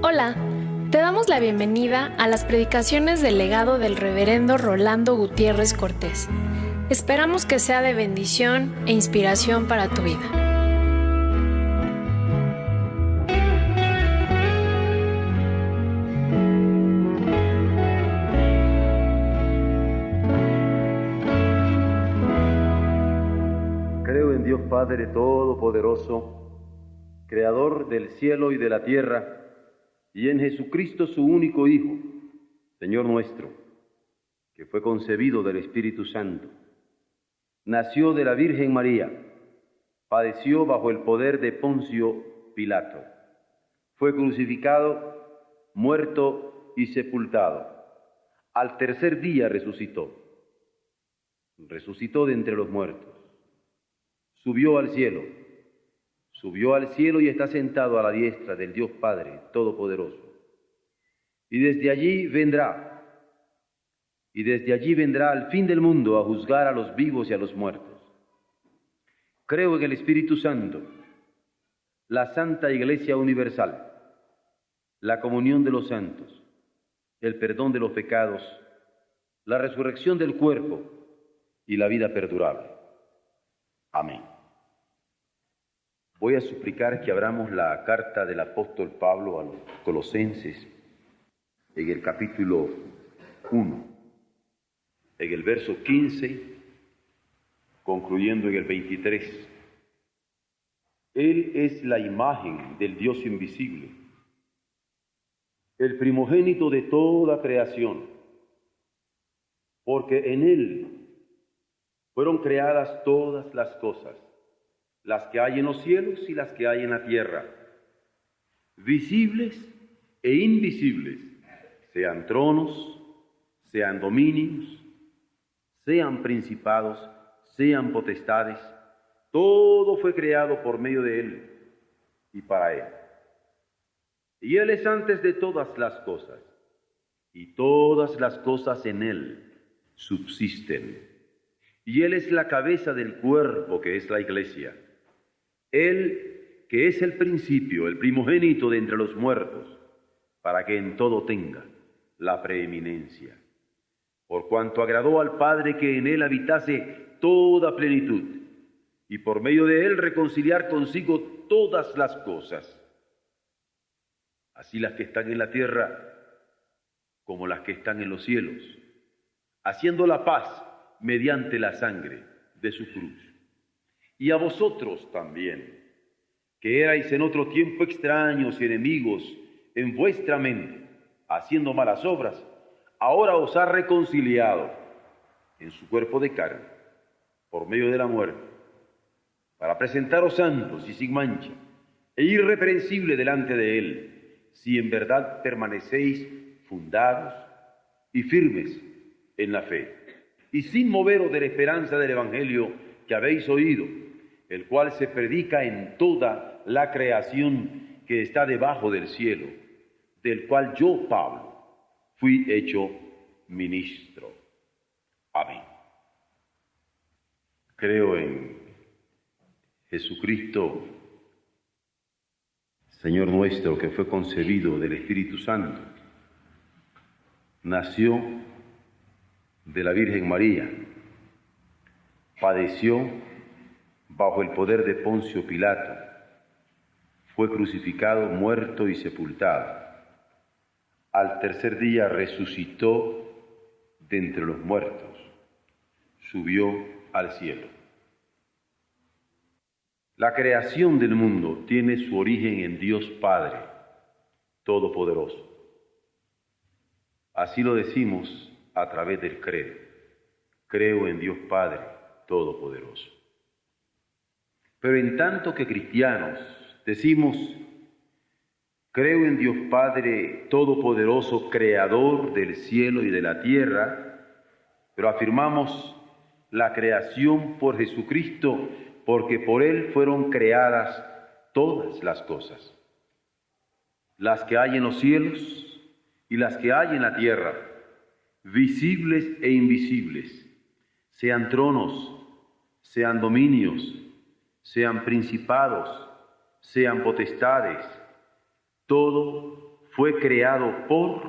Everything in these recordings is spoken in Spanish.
Hola, te damos la bienvenida a las predicaciones del legado del reverendo Rolando Gutiérrez Cortés. Esperamos que sea de bendición e inspiración para tu vida. Creo en Dios Padre Todopoderoso, Creador del cielo y de la tierra, y en Jesucristo su único Hijo, Señor nuestro, que fue concebido del Espíritu Santo. Nació de la Virgen María, padeció bajo el poder de Poncio Pilato, fue crucificado, muerto y sepultado. Al tercer día resucitó de entre los muertos. Subió al cielo y está sentado a la diestra del Dios Padre Todopoderoso. Y desde allí vendrá al fin del mundo a juzgar a los vivos y a los muertos. Creo en el Espíritu Santo, la Santa Iglesia Universal, la comunión de los santos, el perdón de los pecados, la resurrección del cuerpo y la vida perdurable. Amén. Voy a suplicar que abramos la carta del apóstol Pablo a los Colosenses en el capítulo 1, en el verso 15, concluyendo en el 23. Él es la imagen del Dios invisible, el primogénito de toda creación, porque en Él fueron creadas todas las cosas, las que hay en los cielos y las que hay en la tierra, visibles e invisibles, sean tronos, sean dominios, sean principados, sean potestades, todo fue creado por medio de Él y para Él. Y Él es antes de todas las cosas, y todas las cosas en Él subsisten. Y Él es la cabeza del cuerpo que es la iglesia. Él que es el principio, el primogénito de entre los muertos, para que en todo tenga la preeminencia. Por cuanto agradó al Padre que en Él habitase toda plenitud, y por medio de Él reconciliar consigo todas las cosas, así las que están en la tierra como las que están en los cielos, haciendo la paz mediante la sangre de su cruz. Y a vosotros también, que erais en otro tiempo extraños y enemigos en vuestra mente, haciendo malas obras, ahora os ha reconciliado en su cuerpo de carne, por medio de la muerte, para presentaros santos y sin mancha, e irreprensible delante de Él, si en verdad permanecéis fundados y firmes en la fe, y sin moveros de la esperanza del Evangelio que habéis oído, el cual se predica en toda la creación que está debajo del cielo, del cual yo, Pablo, fui hecho ministro. Amén. Creo en Jesucristo, Señor nuestro, que fue concebido del Espíritu Santo, nació de la Virgen María, padeció bajo el poder de Poncio Pilato, fue crucificado, muerto y sepultado. Al tercer día resucitó de entre los muertos, subió al cielo. La creación del mundo tiene su origen en Dios Padre Todopoderoso. Así lo decimos a través del credo. Creo en Dios Padre Todopoderoso. Pero en tanto que cristianos decimos, creo en Dios Padre Todopoderoso, Creador del cielo y de la tierra, pero afirmamos la creación por Jesucristo, porque por Él fueron creadas todas las cosas, las que hay en los cielos y las que hay en la tierra, visibles e invisibles, sean tronos, sean dominios, sean principados, sean potestades. Todo fue creado por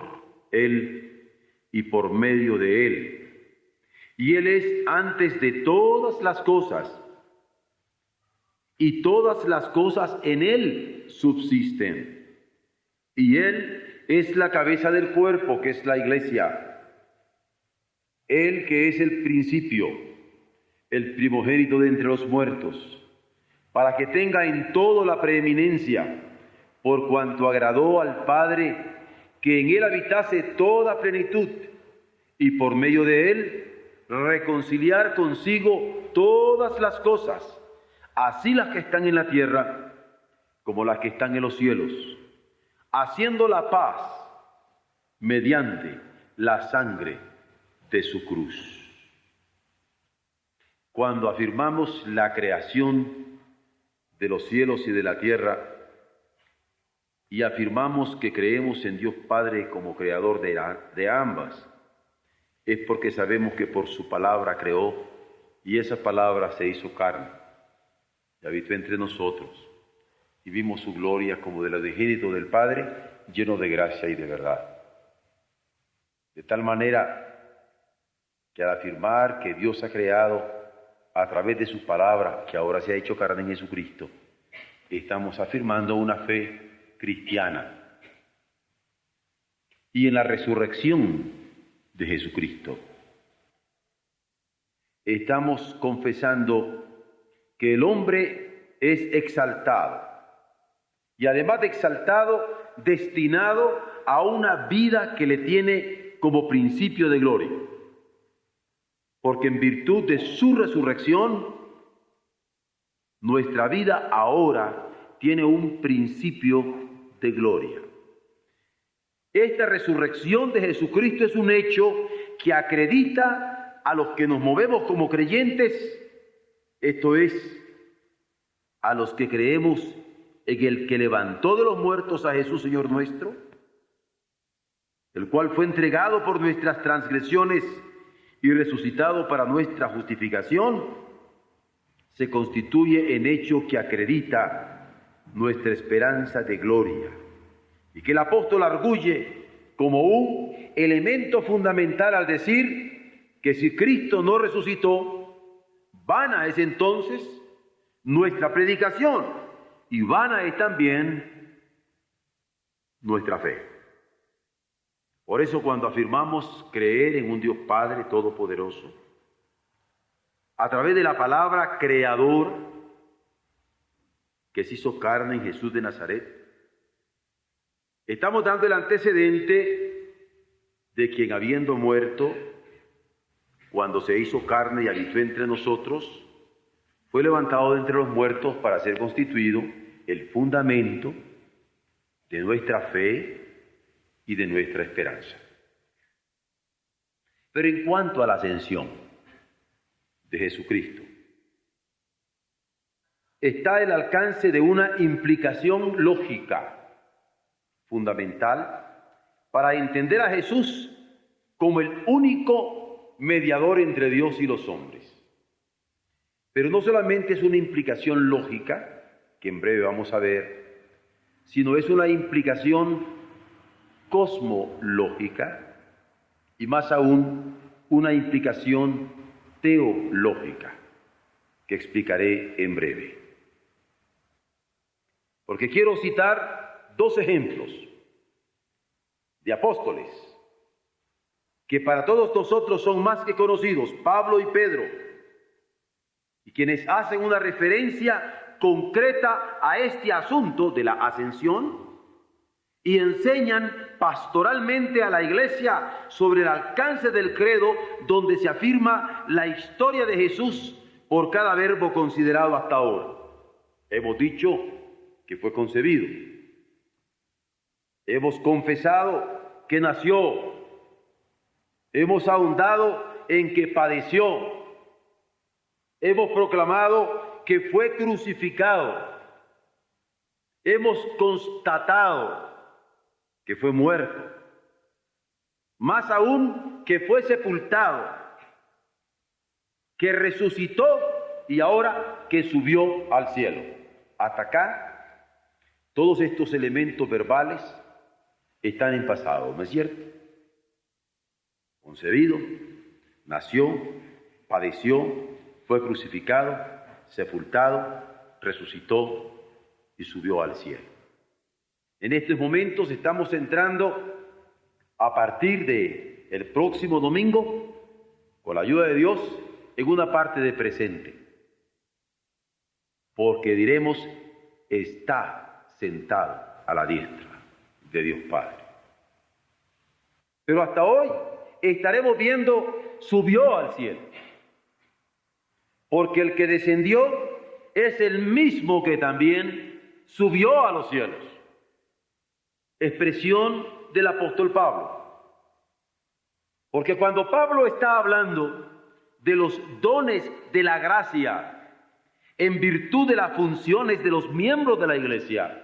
Él y por medio de Él. Y Él es antes de todas las cosas, y todas las cosas en Él subsisten. Y Él es la cabeza del cuerpo, que es la iglesia. Él que es el principio, el primogénito de entre los muertos, para que tenga en todo la preeminencia, por cuanto agradó al Padre que en Él habitase toda plenitud, y por medio de Él reconciliar consigo todas las cosas, así las que están en la tierra como las que están en los cielos, haciendo la paz mediante la sangre de su cruz. Cuando afirmamos la creación de los cielos y de la tierra, y afirmamos que creemos en Dios Padre como creador de ambas, es porque sabemos que por su palabra creó, y esa palabra se hizo carne, y habitó entre nosotros, y vimos su gloria como del unigénito del Padre, lleno de gracia y de verdad. De tal manera que al afirmar que Dios ha creado a través de su palabra, que ahora se ha hecho carne en Jesucristo, estamos afirmando una fe cristiana y en la resurrección de Jesucristo. Estamos confesando que el hombre es exaltado y además de exaltado, destinado a una vida que le tiene como principio de gloria, porque en virtud de su resurrección, nuestra vida ahora tiene un principio de gloria. Esta resurrección de Jesucristo es un hecho que acredita a los que nos movemos como creyentes, esto es, a los que creemos en el que levantó de los muertos a Jesús, Señor nuestro, el cual fue entregado por nuestras transgresiones y resucitado para nuestra justificación, se constituye en hecho que acredita nuestra esperanza de gloria, y que el apóstol arguye como un elemento fundamental al decir que si Cristo no resucitó, vana es entonces nuestra predicación y vana es también nuestra fe. Por eso cuando afirmamos creer en un Dios Padre Todopoderoso, a través de la palabra creador, que se hizo carne en Jesús de Nazaret, estamos dando el antecedente de quien habiendo muerto, cuando se hizo carne y habitó entre nosotros, fue levantado de entre los muertos para ser constituido el fundamento de nuestra fe y de nuestra esperanza. Pero en cuanto a la ascensión de Jesucristo, está el alcance de una implicación lógica fundamental para entender a Jesús como el único mediador entre Dios y los hombres. Pero no solamente es una implicación lógica, que en breve vamos a ver, sino es una implicación cosmológica y más aún una implicación teológica, que explicaré en breve. Porque quiero citar dos ejemplos de apóstoles que para todos nosotros son más que conocidos, Pablo y Pedro, y quienes hacen una referencia concreta a este asunto de la ascensión y enseñan pastoralmente a la iglesia sobre el alcance del credo, donde se afirma la historia de Jesús por cada verbo considerado hasta ahora. Hemos dicho que fue concebido. Hemos confesado que nació. Hemos ahondado en que padeció. Hemos proclamado que fue crucificado. Hemos constatado que fue muerto. Más aún, que fue sepultado, que resucitó y ahora que subió al cielo. Hasta acá, todos estos elementos verbales están en pasado, ¿no es cierto? Concebido, nació, padeció, fue crucificado, sepultado, resucitó y subió al cielo. En estos momentos estamos entrando a partir de el próximo domingo, con la ayuda de Dios, en una parte de presente. Porque diremos, está sentado a la diestra de Dios Padre. Pero hasta hoy estaremos viendo, subió al cielo. Porque el que descendió es el mismo que también subió a los cielos. Expresión del apóstol Pablo. Porque cuando Pablo está hablando de los dones de la gracia en virtud de las funciones de los miembros de la iglesia,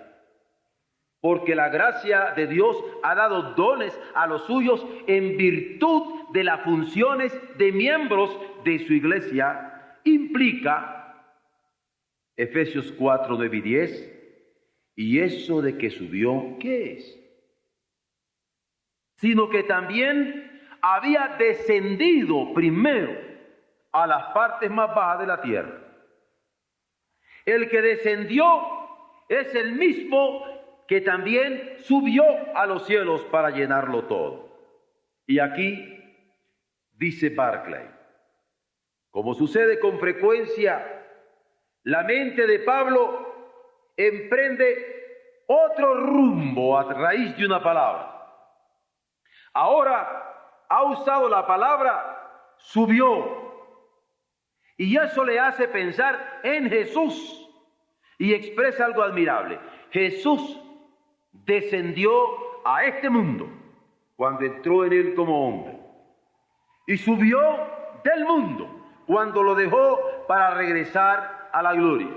porque la gracia de Dios ha dado dones a los suyos en virtud de las funciones de miembros de su iglesia, implica Efesios 4, 9 y 10, y eso de que subió, ¿qué es? Sino que también había descendido primero a las partes más bajas de la tierra. El que descendió es el mismo que también subió a los cielos para llenarlo todo. Y aquí dice Barclay, como sucede con frecuencia, la mente de Pablo emprende otro rumbo a raíz de una palabra. Ahora ha usado la palabra subió, y eso le hace pensar en Jesús, y expresa algo admirable. Jesús descendió a este mundo cuando entró en él como hombre, y subió del mundo cuando lo dejó para regresar a la gloria.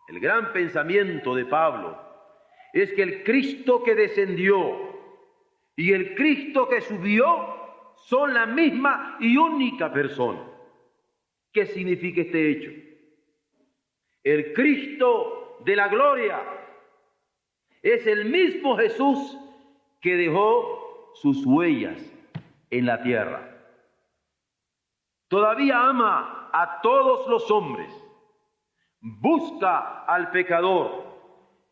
El gran pensamiento de Pablo es que el Cristo que descendió y el Cristo que subió son la misma y única persona. ¿Qué significa este hecho? El Cristo de la gloria es el mismo Jesús que dejó sus huellas en la tierra. Todavía ama a todos los hombres, busca al pecador,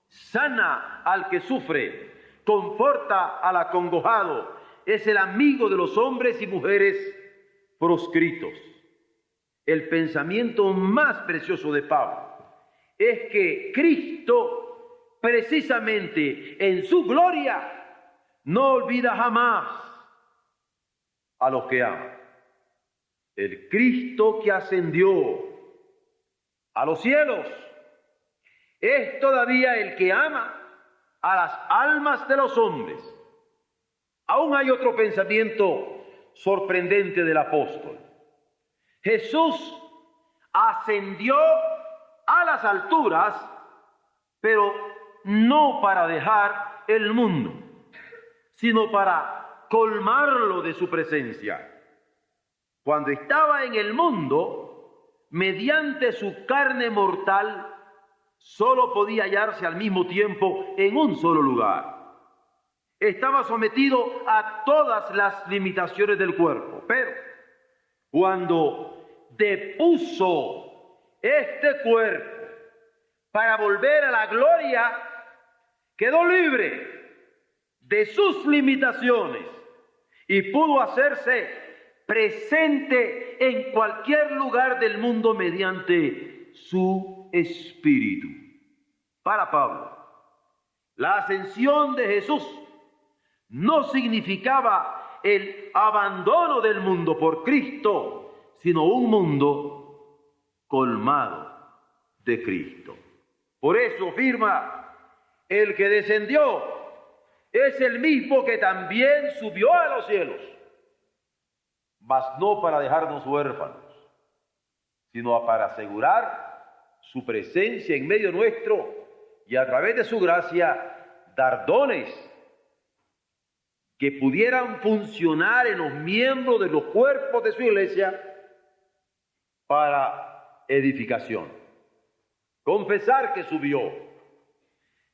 sana al que sufre, conforta al acongojado, es el amigo de los hombres y mujeres proscritos. El pensamiento más precioso de Pablo es que Cristo, precisamente en su gloria, no olvida jamás a los que aman. El Cristo que ascendió a los cielos es todavía el que ama a las almas de los hombres. Aún hay otro pensamiento sorprendente del apóstol. Jesús ascendió a las alturas, pero no para dejar el mundo, sino para colmarlo de su presencia. Cuando estaba en el mundo, mediante su carne mortal, solo podía hallarse al mismo tiempo en un solo lugar. Estaba sometido a todas las limitaciones del cuerpo, pero cuando depuso este cuerpo para volver a la gloria, quedó libre de sus limitaciones y pudo hacerse presente en cualquier lugar del mundo mediante su espíritu. Para Pablo, la ascensión de Jesús no significaba el abandono del mundo por Cristo, sino un mundo colmado de Cristo. Por eso afirma, el que descendió es el mismo que también subió a los cielos, mas no para dejarnos huérfanos, sino para asegurar su presencia en medio nuestro y a través de su gracia dar dones que pudieran funcionar en los miembros de los cuerpos de su iglesia para edificación. Confesar que subió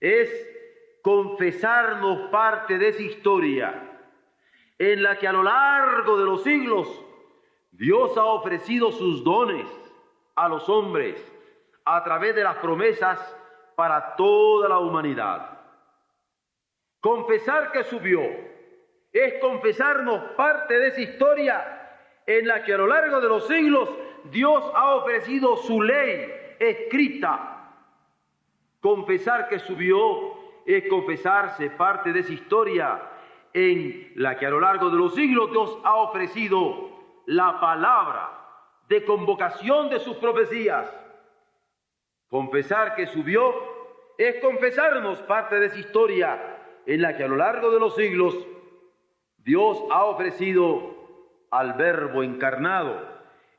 es confesarnos parte de esa historia en la que a lo largo de los siglos Dios ha ofrecido sus dones a los hombres a través de las promesas para toda la humanidad. Confesar que subió es confesarnos parte de esa historia en la que a lo largo de los siglos Dios ha ofrecido su ley escrita. Confesar que subió es confesarse parte de esa historia en la que a lo largo de los siglos Dios ha ofrecido la palabra de convocación de sus profecías. Confesar que subió es confesarnos parte de esa historia en la que a lo largo de los siglos Dios ha ofrecido al Verbo encarnado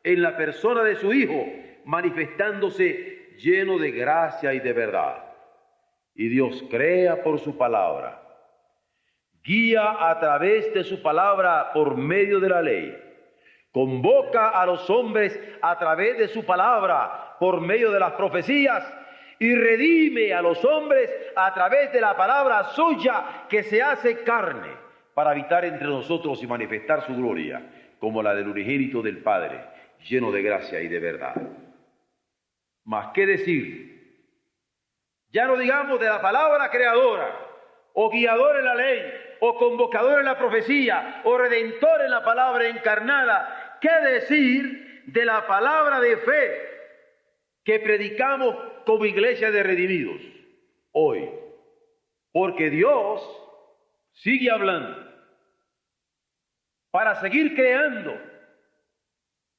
en la persona de su Hijo, manifestándose lleno de gracia y de verdad. Y Dios crea por su palabra, guía a través de su palabra por medio de la ley, convoca a los hombres a través de su palabra por medio de las profecías y redime a los hombres a través de la palabra suya que se hace carne para habitar entre nosotros y manifestar su gloria como la del unigénito del Padre, lleno de gracia y de verdad. Mas, ¿qué decir? Ya no digamos de la palabra creadora, o guiador en la ley, o convocador en la profecía, o redentor en la palabra encarnada. ¿Qué decir de la palabra de fe que predicamos como iglesia de redimidos hoy? Porque Dios sigue hablando para seguir creando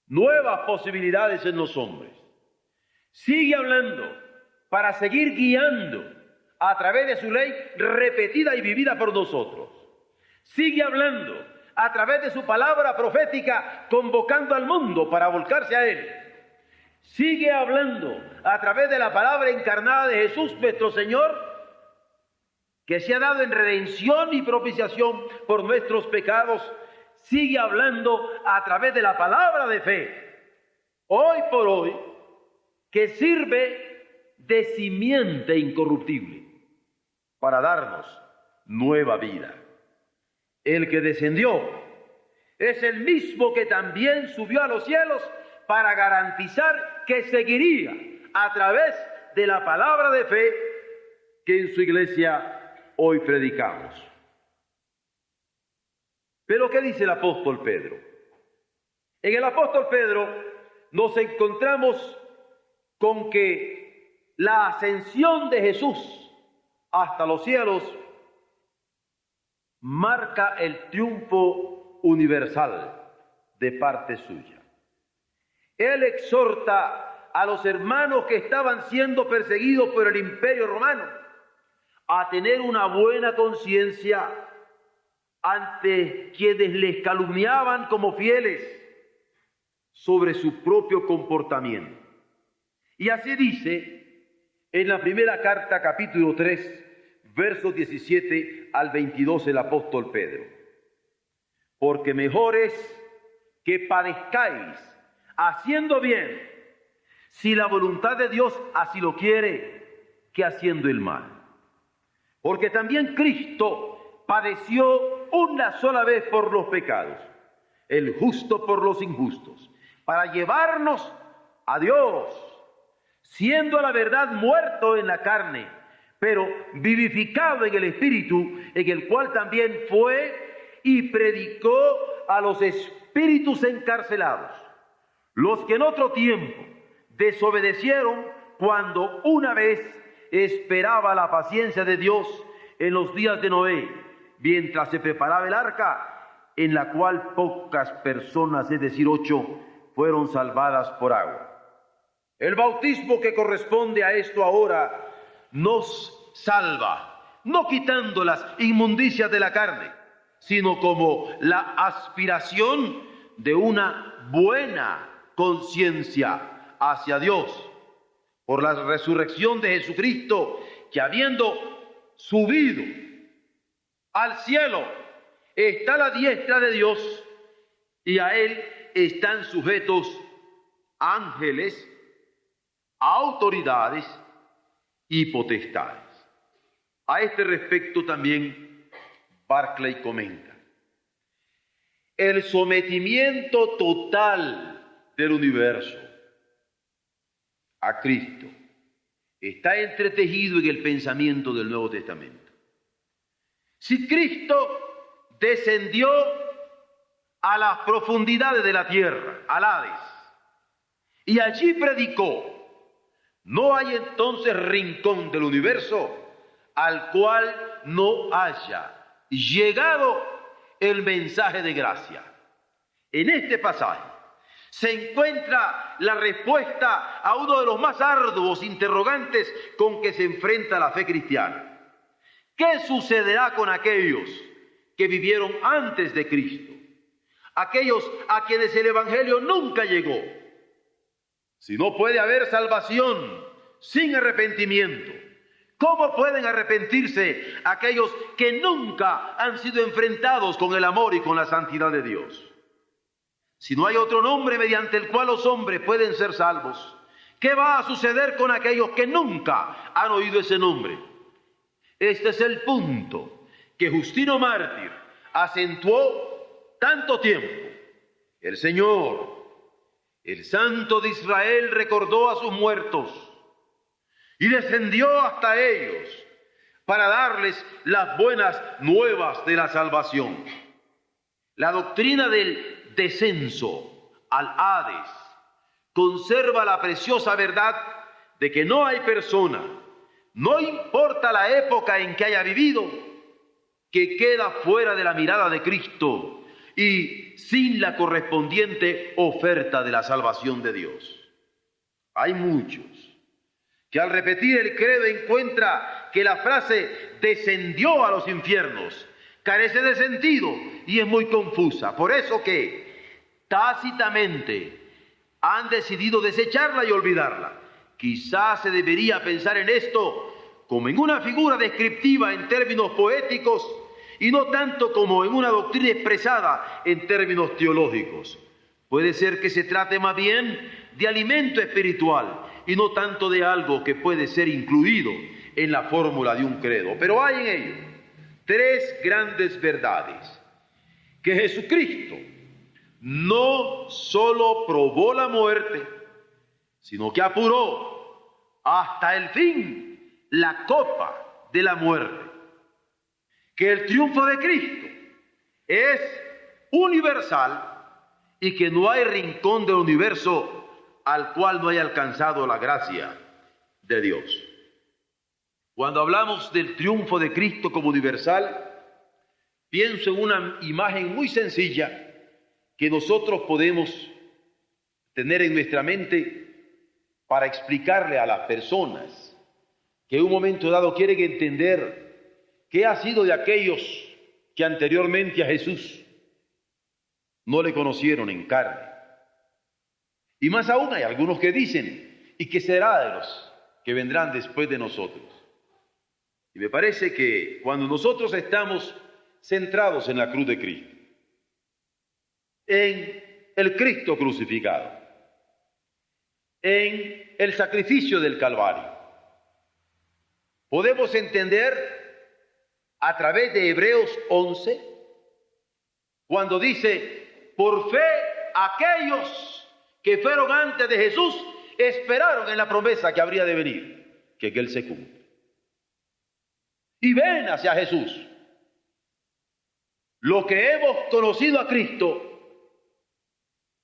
nuevas posibilidades en los hombres. Sigue hablando para seguir guiando a través de su ley repetida y vivida por nosotros. Sigue hablando a través de su palabra profética, convocando al mundo para volcarse a Él. Sigue hablando a través de la palabra encarnada de Jesús nuestro Señor, que se ha dado en redención y propiciación por nuestros pecados. Sigue hablando a través de la palabra de fe, hoy por hoy, que sirve de simiente incorruptible para darnos nueva vida. El que descendió es el mismo que también subió a los cielos para garantizar que seguiría a través de la palabra de fe que en su iglesia hoy predicamos. Pero ¿qué dice el apóstol Pedro? En el apóstol Pedro nos encontramos con que la ascensión de Jesús hasta los cielos marca el triunfo universal de parte suya. Él exhorta a los hermanos que estaban siendo perseguidos por el Imperio Romano a tener una buena conciencia ante quienes les calumniaban como fieles sobre su propio comportamiento. Y así dice en la primera carta, capítulo 3, versos 17 al 22, el apóstol Pedro: porque mejor es que padezcáis haciendo bien, si la voluntad de Dios así lo quiere, que haciendo el mal. Porque también Cristo padeció una sola vez por los pecados, el justo por los injustos, para llevarnos a Dios, siendo a la verdad muerto en la carne, pero vivificado en el Espíritu, en el cual también fue y predicó a los espíritus encarcelados, los que en otro tiempo desobedecieron cuando una vez esperaba la paciencia de Dios en los días de Noé, mientras se preparaba el arca, en la cual pocas personas, es decir, 8, fueron salvadas por agua. El bautismo que corresponde a esto ahora nos salva, no quitando las inmundicias de la carne, sino como la aspiración de una buena conciencia hacia Dios, por la resurrección de Jesucristo, que habiendo subido al cielo, está a la diestra de Dios, y a Él están sujetos ángeles autoridades y potestades. A este respecto también Barclay comenta: el sometimiento total del universo a Cristo está entretejido en el pensamiento del Nuevo Testamento. Si Cristo descendió a las profundidades de la tierra, al Hades, y allí predicó, no hay entonces rincón del universo al cual no haya llegado el mensaje de gracia. En este pasaje se encuentra la respuesta a uno de los más arduos interrogantes con que se enfrenta la fe cristiana. ¿Qué sucederá con aquellos que vivieron antes de Cristo? Aquellos a quienes el Evangelio nunca llegó. Si no puede haber salvación sin arrepentimiento, ¿cómo pueden arrepentirse aquellos que nunca han sido enfrentados con el amor y con la santidad de Dios? Si no hay otro nombre mediante el cual los hombres pueden ser salvos, ¿qué va a suceder con aquellos que nunca han oído ese nombre? Este es el punto que Justino Mártir acentuó tanto tiempo. El Señor, el Santo de Israel, recordó a sus muertos y descendió hasta ellos para darles las buenas nuevas de la salvación. La doctrina del descenso al Hades conserva la preciosa verdad de que no hay persona, no importa la época en que haya vivido, que queda fuera de la mirada de Cristo y sin la correspondiente oferta de la salvación de Dios. Hay muchos que al repetir el credo encuentra que la frase descendió a los infiernos carece de sentido y es muy confusa. Por eso que tácitamente han decidido desecharla y olvidarla. Quizás se debería pensar en esto como en una figura descriptiva en términos poéticos y no tanto como en una doctrina expresada en términos teológicos. Puede ser que se trate más bien de alimento espiritual y no tanto de algo que puede ser incluido en la fórmula de un credo. Pero hay en ello tres grandes verdades: que Jesucristo no solo probó la muerte, sino que apuró hasta el fin la copa de la muerte. Que el triunfo de Cristo es universal y que no hay rincón del universo al cual no haya alcanzado la gracia de Dios. Cuando hablamos del triunfo de Cristo como universal, pienso en una imagen muy sencilla que nosotros podemos tener en nuestra mente para explicarle a las personas que en un momento dado quieren entender qué ha sido de aquellos que anteriormente a Jesús no le conocieron en carne. Y más aún hay algunos que dicen, ¿y qué será de los que vendrán después de nosotros? Y me parece que cuando nosotros estamos centrados en la cruz de Cristo, en el Cristo crucificado, en el sacrificio del Calvario, podemos entender a través de Hebreos 11, cuando dice, por fe aquellos que fueron antes de Jesús esperaron en la promesa que habría de venir, que Él se cumple. Y ven hacia Jesús. Lo que hemos conocido a Cristo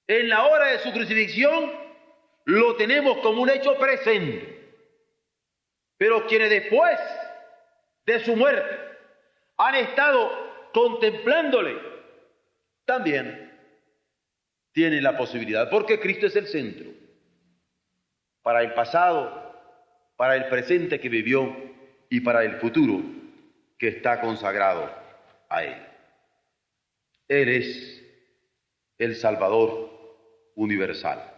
en la hora de su crucifixión, lo tenemos como un hecho presente. Pero quienes después de su muerte han estado contemplándole, también tienen la posibilidad, porque Cristo es el centro, para el pasado, para el presente que vivió y para el futuro que está consagrado a Él. Él es el Salvador universal.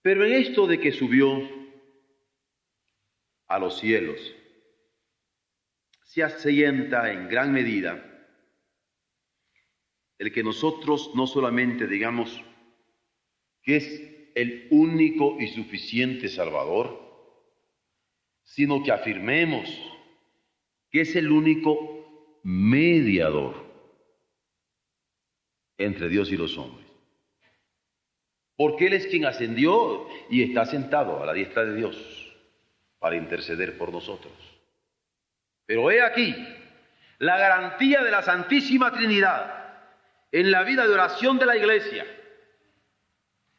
Pero en esto de que subió a los cielos, se asienta en gran medida el que nosotros no solamente digamos que es el único y suficiente Salvador, sino que afirmemos que es el único mediador entre Dios y los hombres. Porque Él es quien ascendió y está sentado a la diestra de Dios para interceder por nosotros. Pero he aquí la garantía de la Santísima Trinidad en la vida de oración de la Iglesia,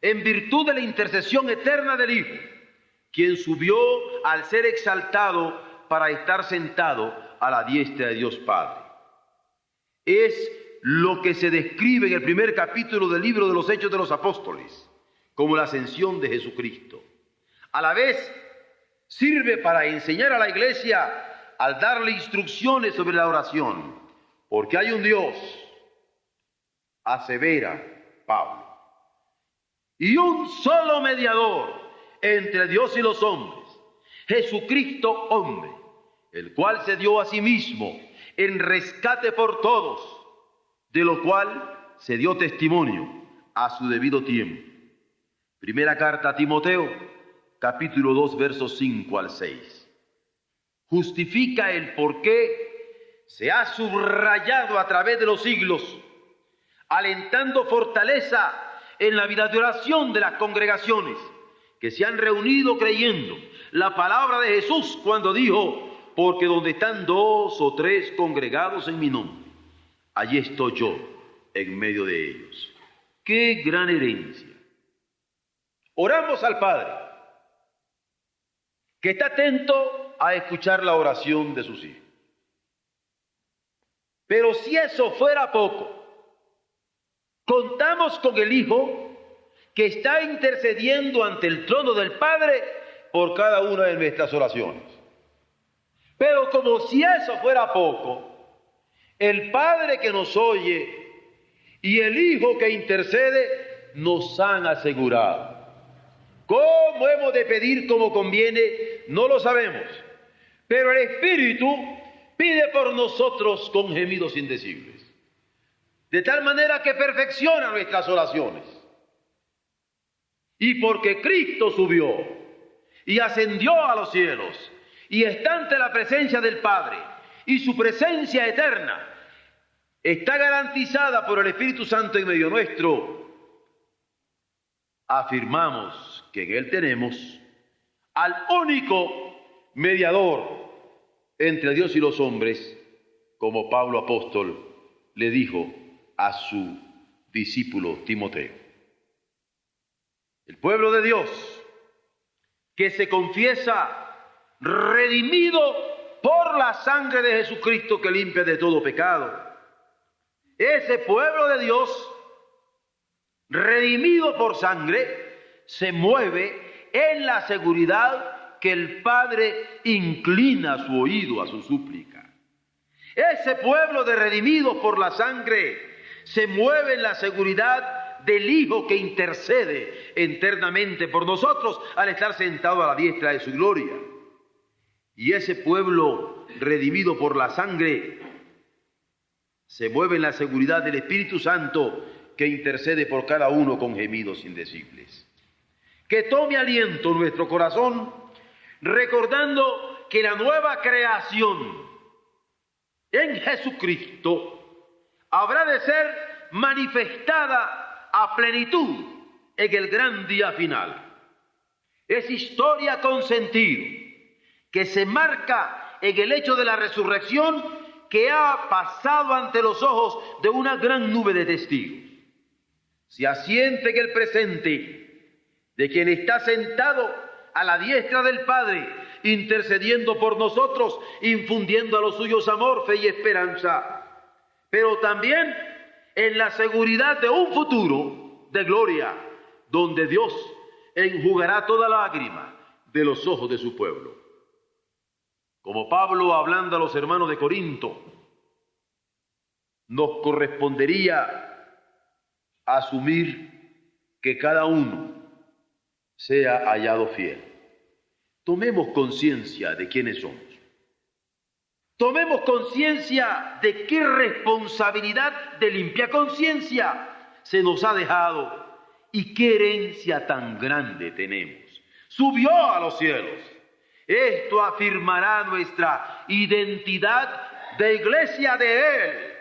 en virtud de la intercesión eterna del Hijo, quien subió al ser exaltado para estar sentado a la diestra de Dios Padre. Es lo que se describe en el primer capítulo del libro de los Hechos de los Apóstoles, como la ascensión de Jesucristo. A la vez, sirve para enseñar a la Iglesia al darle instrucciones sobre la oración, porque hay un Dios, asevera Pablo, y un solo mediador entre Dios y los hombres, Jesucristo hombre, el cual se dio a sí mismo en rescate por todos, de lo cual se dio testimonio a su debido tiempo. Primera carta a Timoteo, capítulo 2, versos 5 al 6. Justifica el por qué se ha subrayado a través de los siglos, alentando fortaleza en la vida de oración de las congregaciones que se han reunido creyendo la palabra de Jesús cuando dijo: porque donde están 2 o 3 congregados en mi nombre, allí estoy yo en medio de ellos. ¡Qué gran herencia! Oramos al Padre, que está atento a escuchar la oración de sus hijos. Pero si eso fuera poco, contamos con el Hijo, que está intercediendo ante el trono del Padre por cada una de nuestras oraciones. Pero como si eso fuera poco, el Padre que nos oye y el Hijo que intercede nos han asegurado. ¿Cómo hemos de pedir como conviene? No lo sabemos, pero el Espíritu pide por nosotros con gemidos indecibles, de tal manera que perfecciona nuestras oraciones. Y porque Cristo subió y ascendió a los cielos y está ante la presencia del Padre, y su presencia eterna está garantizada por el Espíritu Santo en medio nuestro, afirmamos que en Él tenemos al único mediador entre Dios y los hombres, como Pablo apóstol le dijo a su discípulo Timoteo. El pueblo de Dios que se confiesa redimido por la sangre de Jesucristo que limpia de todo pecado. Ese pueblo de Dios redimido por sangre se mueve en la seguridad que el Padre inclina su oído a su súplica. Ese pueblo de redimidos por la sangre se mueve en la seguridad del Hijo que intercede eternamente por nosotros al estar sentado a la diestra de su gloria. Y ese pueblo redimido por la sangre se mueve en la seguridad del Espíritu Santo que intercede por cada uno con gemidos indecibles. Que tome aliento nuestro corazón recordando que la nueva creación en Jesucristo habrá de ser manifestada a plenitud en el gran día final. Es historia con sentido que se marca en el hecho de la resurrección que ha pasado ante los ojos de una gran nube de testigos. Se asiente en el presente de quien está sentado a la diestra del Padre, intercediendo por nosotros, infundiendo a los suyos amor, fe y esperanza, pero también en la seguridad de un futuro de gloria, donde Dios enjugará toda lágrima de los ojos de su pueblo. Como Pablo hablando a los hermanos de Corinto, nos correspondería asumir que cada uno sea hallado fiel. Tomemos conciencia de quiénes somos. Tomemos conciencia de qué responsabilidad de limpia conciencia se nos ha dejado Y qué herencia tan grande tenemos. Subió a los cielos. Esto afirmará nuestra identidad de iglesia de Él,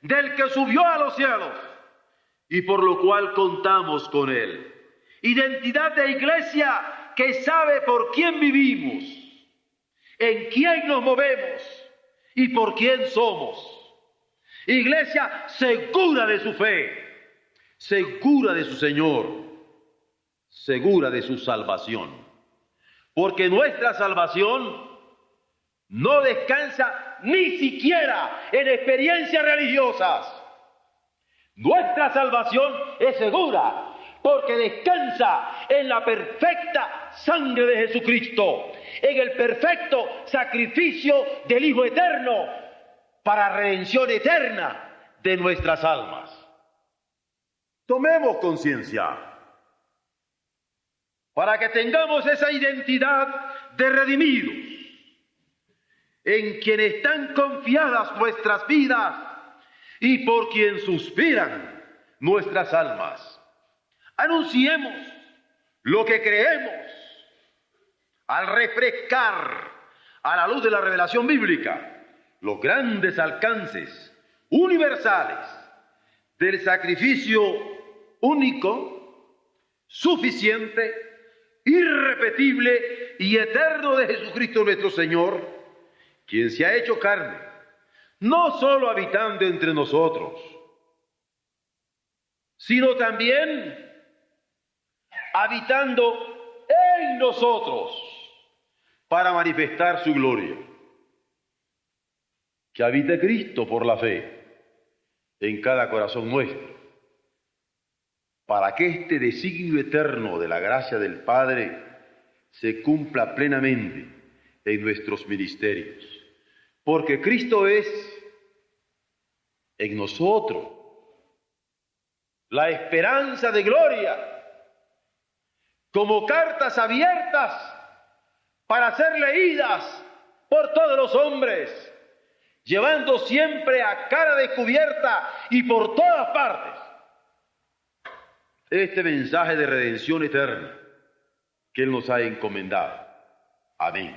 del que subió a los cielos, y por lo cual contamos con Él. Identidad de iglesia que sabe por quién vivimos, en quién nos movemos y por quién somos. Iglesia segura de su fe, segura de su Señor, segura de su salvación. Porque nuestra salvación no descansa ni siquiera en experiencias religiosas. Nuestra salvación es segura porque descansa en la perfecta sangre de Jesucristo, en el perfecto sacrificio del Hijo Eterno para redención eterna de nuestras almas. Tomemos conciencia para que tengamos esa identidad de redimidos, en quien están confiadas nuestras vidas y por quien suspiran nuestras almas. Anunciemos lo que creemos al refrescar a la luz de la revelación bíblica los grandes alcances universales del sacrificio único, suficiente, irrepetible y eterno de Jesucristo nuestro Señor, quien se ha hecho carne, no solo habitando entre nosotros, sino también habitando en nosotros para manifestar su gloria. Que habite Cristo por la fe en cada corazón nuestro, para que este designio eterno de la gracia del Padre se cumpla plenamente en nuestros ministerios. Porque Cristo es en nosotros la esperanza de gloria, como cartas abiertas para ser leídas por todos los hombres, llevando siempre a cara descubierta y por todas partes este mensaje de redención eterna que Él nos ha encomendado. Amén.